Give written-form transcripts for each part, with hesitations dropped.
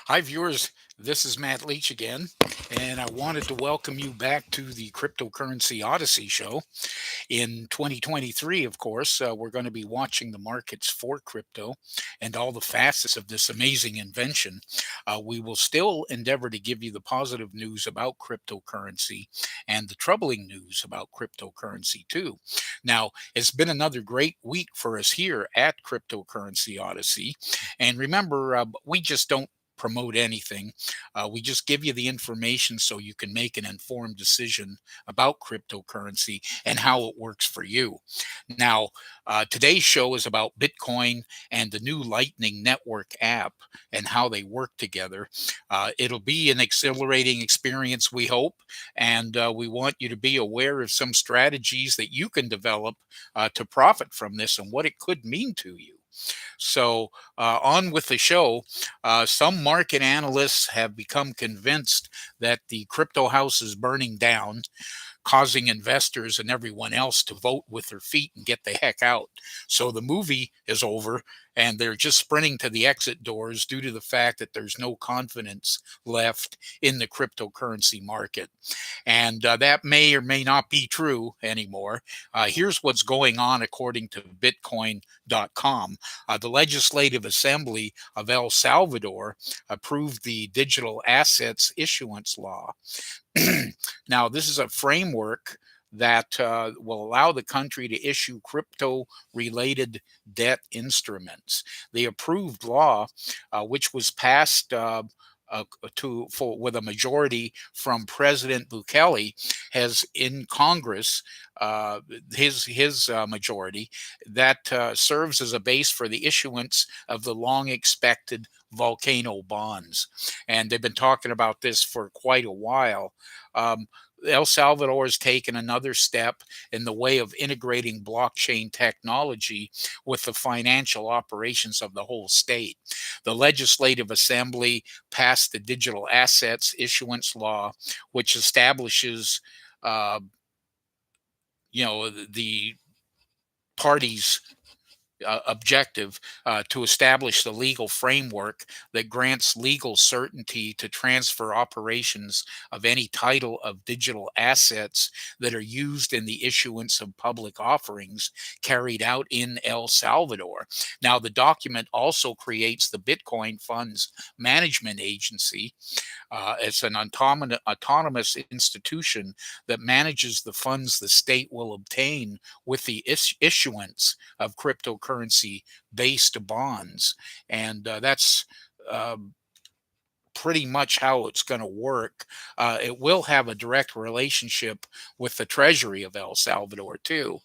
Hi, viewers. This is Matt Leach again, and I wanted to welcome you back to the Cryptocurrency Odyssey show. In 2023, of course, we're going to be watching the markets for crypto and all the facets of this amazing invention. We will still endeavor to give you the positive news about cryptocurrency and the troubling news about cryptocurrency, too. Now, it's been another great week for us here at Cryptocurrency Odyssey. And remember, we just don't promote anything. We just give you the information so you can make an informed decision about cryptocurrency and how it works for you. Now, today's show is about Bitcoin and the new Lightning Network app and how they work together. It'll be an exhilarating experience, we hope, and we want you to be aware of some strategies that you can develop to profit from this and what it could mean to you. So, on with the show. Some market analysts have become convinced that the crypto house is burning down, causing investors and everyone else to vote with their feet and get the heck out. So the movie is over and they're just sprinting to the exit doors due to the fact that there's no confidence left in the cryptocurrency market. And that may or may not be true anymore. Here's what's going on according to Bitcoin.com. The Legislative Assembly of El Salvador approved the Digital Assets Issuance Law. Now, this is a framework that will allow the country to issue crypto related debt instruments. The approved law, which was passed with a majority from President Bukele, has in Congress his majority that serves as a base for the issuance of the long expected volcano bonds. And they've been talking about this for quite a while. Um, El Salvador has taken another step in the way of integrating blockchain technology with the financial operations of the whole state. The Legislative Assembly passed the Digital Assets Issuance Law, which establishes, uh, the parties' objective to establish the legal framework that grants legal certainty to transfer operations of any title of digital assets that are used in the issuance of public offerings carried out in El Salvador. Now, the document also creates the Bitcoin Funds Management Agency. It's an autonomous institution that manages the funds the state will obtain with the issuance of cryptocurrency based bonds. And that's uh, pretty much how it's going to work. It will have a direct relationship with the Treasury of El Salvador, too.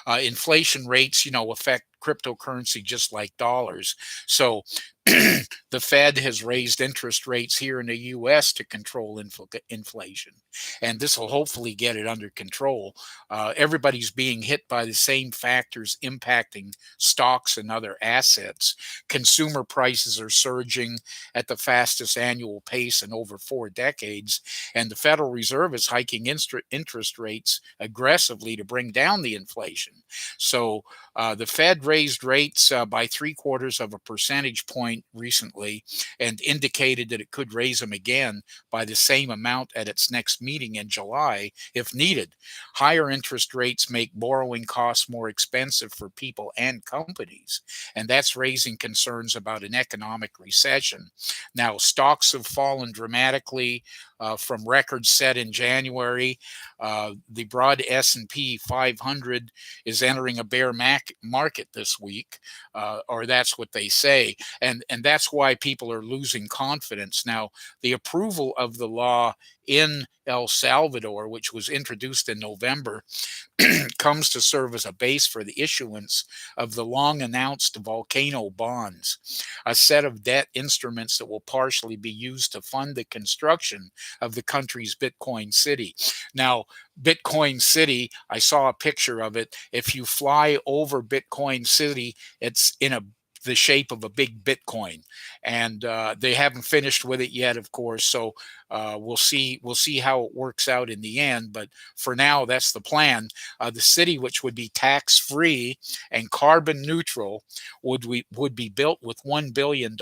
Inflation rates, affect cryptocurrency just like dollars. So the Fed has raised interest rates here in the US to control inflation, and this will hopefully get it under control. Everybody's being hit by the same factors impacting stocks and other assets. Consumer prices are surging at the fastest annual pace in over 4 decades, and the Federal Reserve is hiking interest rates aggressively to bring down the inflation. So the Fed raised rates by 3/4 of a percentage point recently and indicated that it could raise them again by the same amount at its next meeting in July if needed. Higher interest rates make borrowing costs more expensive for people and companies, and that's raising concerns about an economic recession. Now, stocks have fallen dramatically from records set in January. The broad S&P 500 is entering a bear market this week, or that's what they say, and that's why people are losing confidence. Now, the approval of the law in El Salvador, which was introduced in November, comes to serve as a base for the issuance of the long announced volcano bonds, a set of debt instruments that will partially be used to fund the construction of the country's Bitcoin city. Now, Bitcoin City, I saw a picture of it. If you fly over Bitcoin City, it's in the shape of a big Bitcoin, and they haven't finished with it yet, of course. So We'll see how it works out in the end. But for now, that's the plan. The city, which would be tax free and carbon neutral, would be built with $1 billion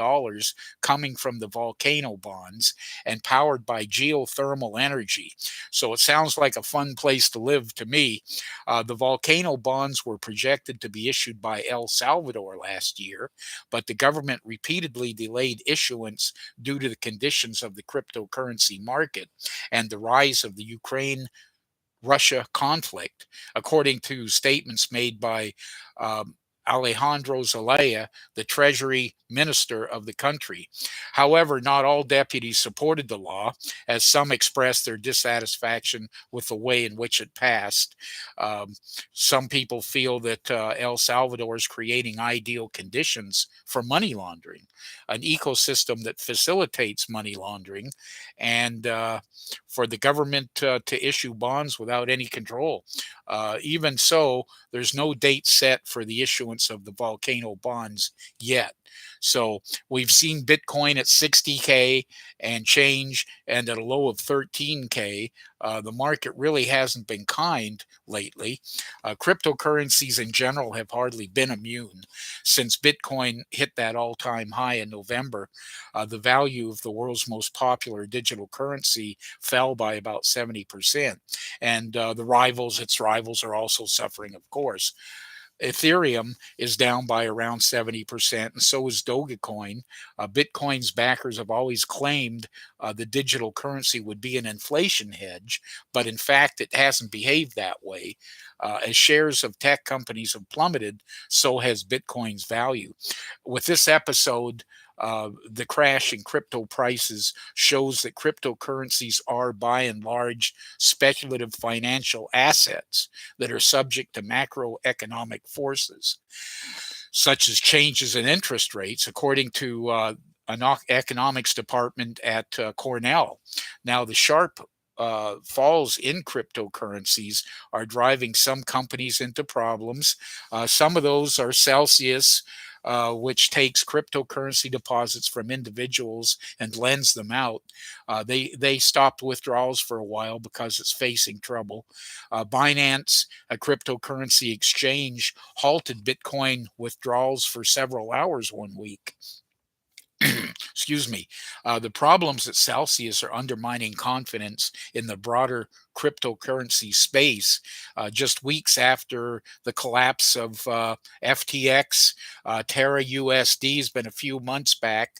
coming from the volcano bonds and powered by geothermal energy. So it sounds like a fun place to live to me. The volcano bonds were projected to be issued by El Salvador last year, but the government repeatedly delayed issuance due to the conditions of the cryptocurrency market and the rise of the Ukraine Russia conflict, according to statements made by um, Alejandro Zelaya, the Treasury Minister of the country. However, not all deputies supported the law, as some expressed their dissatisfaction with the way in which it passed. Um, some people feel that El Salvador is creating ideal conditions for money laundering, an ecosystem that facilitates money laundering, and for the government to issue bonds without any control. Even so, there's no date set for the issuance of the volcano bonds yet. So we've seen Bitcoin at 60K and change and at a low of 13K. The market really hasn't been kind lately. Cryptocurrencies in general have hardly been immune. Since Bitcoin hit that all time high in November, the value of the world's most popular digital currency fell by about 70%. And its rivals are also suffering, of course. Ethereum is down by around 70%, and so is Dogecoin. Bitcoin's backers have always claimed the digital currency would be an inflation hedge, but in fact, it hasn't behaved that way. As shares of tech companies have plummeted, so has Bitcoin's value. With this episode, the crash in crypto prices shows that cryptocurrencies are by and large speculative financial assets that are subject to macroeconomic forces, such as changes in interest rates, according to an economics department at Cornell. Now, the sharp falls in cryptocurrencies are driving some companies into problems. Some of those are Celsius, which takes cryptocurrency deposits from individuals and lends them out. They stopped withdrawals for a while because it's facing trouble. Binance, a cryptocurrency exchange, halted Bitcoin withdrawals for several hours one week. Excuse me. The problems at Celsius are undermining confidence in the broader cryptocurrency space. Just weeks after the collapse of FTX, Terra USD has been a few months back.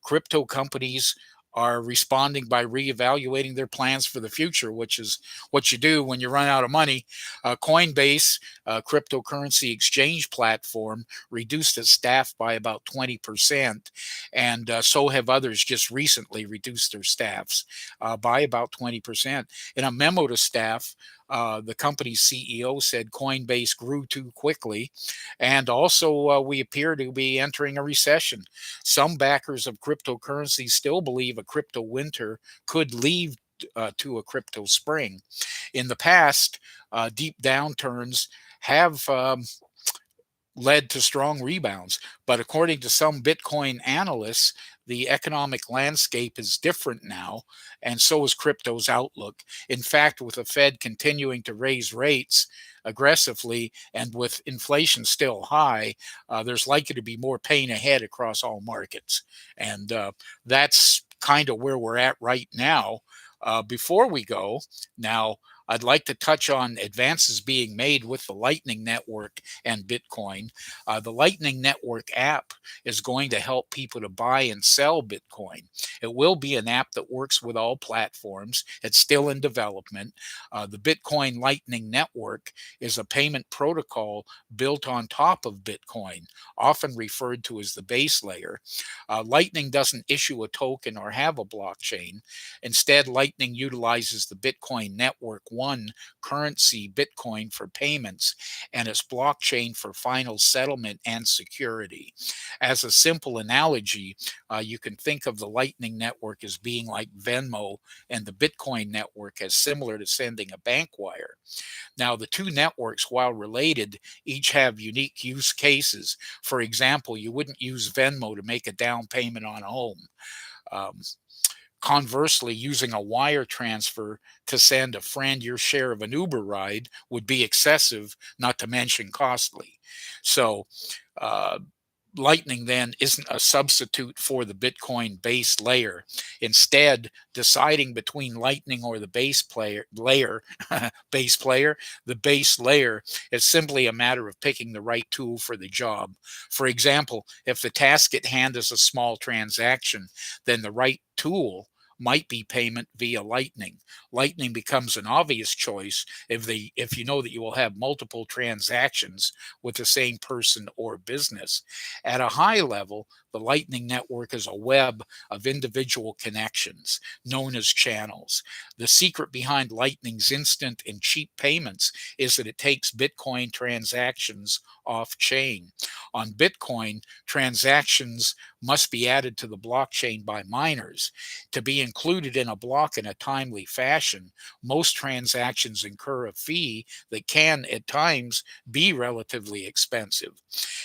Crypto companies are responding by reevaluating their plans for the future, which is what you do when you run out of money. Coinbase, a cryptocurrency exchange platform, reduced its staff by about 20%, and so have others just recently reduced their staffs by about 20%. In a memo to staff, the company's CEO said Coinbase grew too quickly, and also we appear to be entering a recession. Some backers of cryptocurrency still believe a crypto winter could lead to a crypto spring. In the past, deep downturns have led to strong rebounds. But according to some Bitcoin analysts, the economic landscape is different now, and so is crypto's outlook. In fact, with the Fed continuing to raise rates aggressively and with inflation still high, there's likely to be more pain ahead across all markets. And that's kind of where we're at right now. Before we go, now, I'd like to touch on advances being made with the Lightning Network and Bitcoin. The Lightning Network app is going to help people to buy and sell Bitcoin. It will be an app that works with all platforms. It's still in development. The Bitcoin Lightning Network is a payment protocol built on top of Bitcoin, often referred to as the base layer. Lightning doesn't issue a token or have a blockchain. Instead, Lightning utilizes the Bitcoin Network One currency, Bitcoin, for payments, and its blockchain for final settlement and security. As a simple analogy, you can think of the Lightning Network as being like Venmo and the Bitcoin network as similar to sending a bank wire. Now, the two networks, while related, each have unique use cases. For example, you wouldn't use Venmo to make a down payment on a home. Um, Conversely, using a wire transfer to send a friend your share of an Uber ride would be excessive, not to mention costly. So, uh, Lightning then isn't a substitute for the Bitcoin base layer. Instead, deciding between Lightning or the base player, the base layer is simply a matter of picking the right tool for the job. For example, if the task at hand is a small transaction, then the right tool might be payment via Lightning. Lightning becomes an obvious choice if you know that you will have multiple transactions with the same person or business. At a high level, the Lightning Network is a web of individual connections known as channels. The secret behind Lightning's instant and cheap payments is that it takes Bitcoin transactions off chain. On Bitcoin, transactions must be added to the blockchain by miners. To be included in a block in a timely fashion, most transactions incur a fee that can, at times, be relatively expensive.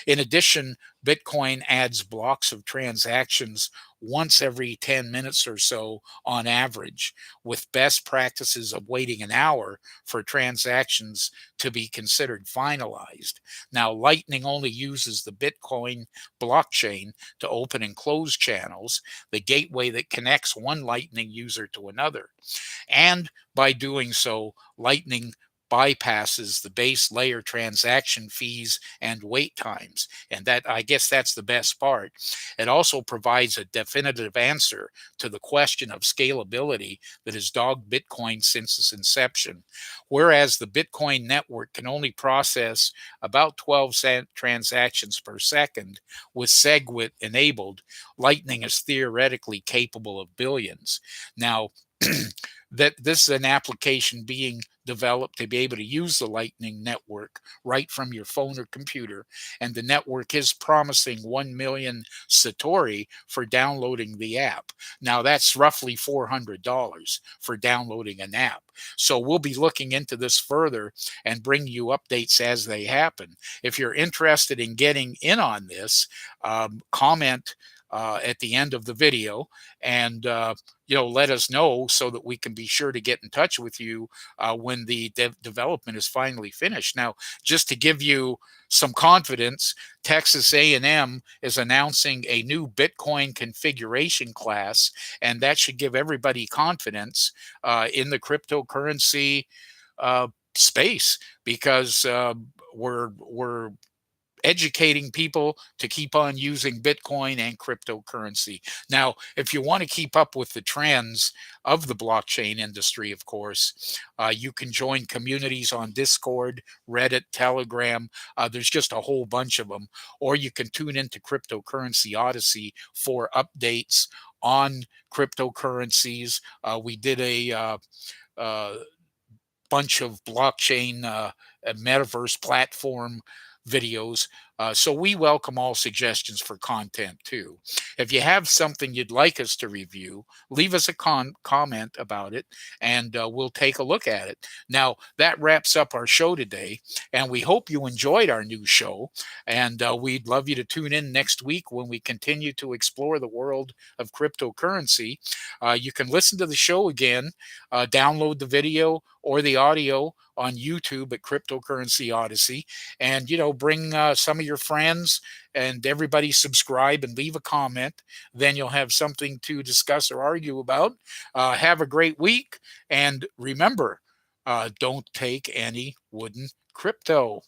In addition, Bitcoin adds blocks of transactions once every 10 minutes or so on average, with best practices of waiting an hour for transactions to be considered finalized. Now, Lightning only uses the Bitcoin blockchain to open and close channels, the gateway that connects one Lightning user to another. And by doing so, Lightning bypasses the base layer transaction fees and wait times. And that, I guess, that's the best part. It also provides a definitive answer to the question of scalability that has dogged Bitcoin since its inception. Whereas the Bitcoin network can only process about 12 transactions per second with SegWit enabled, Lightning is theoretically capable of billions. Now, that this is an application being developed to be able to use the Lightning Network right from your phone or computer. And the network is promising 1 million Satori for downloading the app. Now, that's roughly $400 for downloading an app. So we'll be looking into this further and bring you updates as they happen. If you're interested in getting in on this, comment at the end of the video and let us know so that we can be sure to get in touch with you when the development is finally finished. Now, just to give you some confidence, Texas A&M is announcing a new Bitcoin configuration class, and that should give everybody confidence in the cryptocurrency space, because we're educating people to keep on using Bitcoin and cryptocurrency. Now, if you want to keep up with the trends of the blockchain industry, of course, you can join communities on Discord, Reddit, Telegram. There's just a whole bunch of them. Or you can tune into Cryptocurrency Odyssey for updates on cryptocurrencies. We did a bunch of blockchain metaverse platform videos. So we welcome all suggestions for content too. If you have something you'd like us to review, leave us a comment about it, and we'll take a look at it. Now, that wraps up our show today, and we hope you enjoyed our new show. And we'd love you to tune in next week when we continue to explore the world of cryptocurrency. You can listen to the show again, download the video or the audio on YouTube at Cryptocurrency Odyssey, and bring some of your friends, and everybody subscribe and leave a comment. Then you'll have something to discuss or argue about. Have a great week, and remember, don't take any wooden crypto.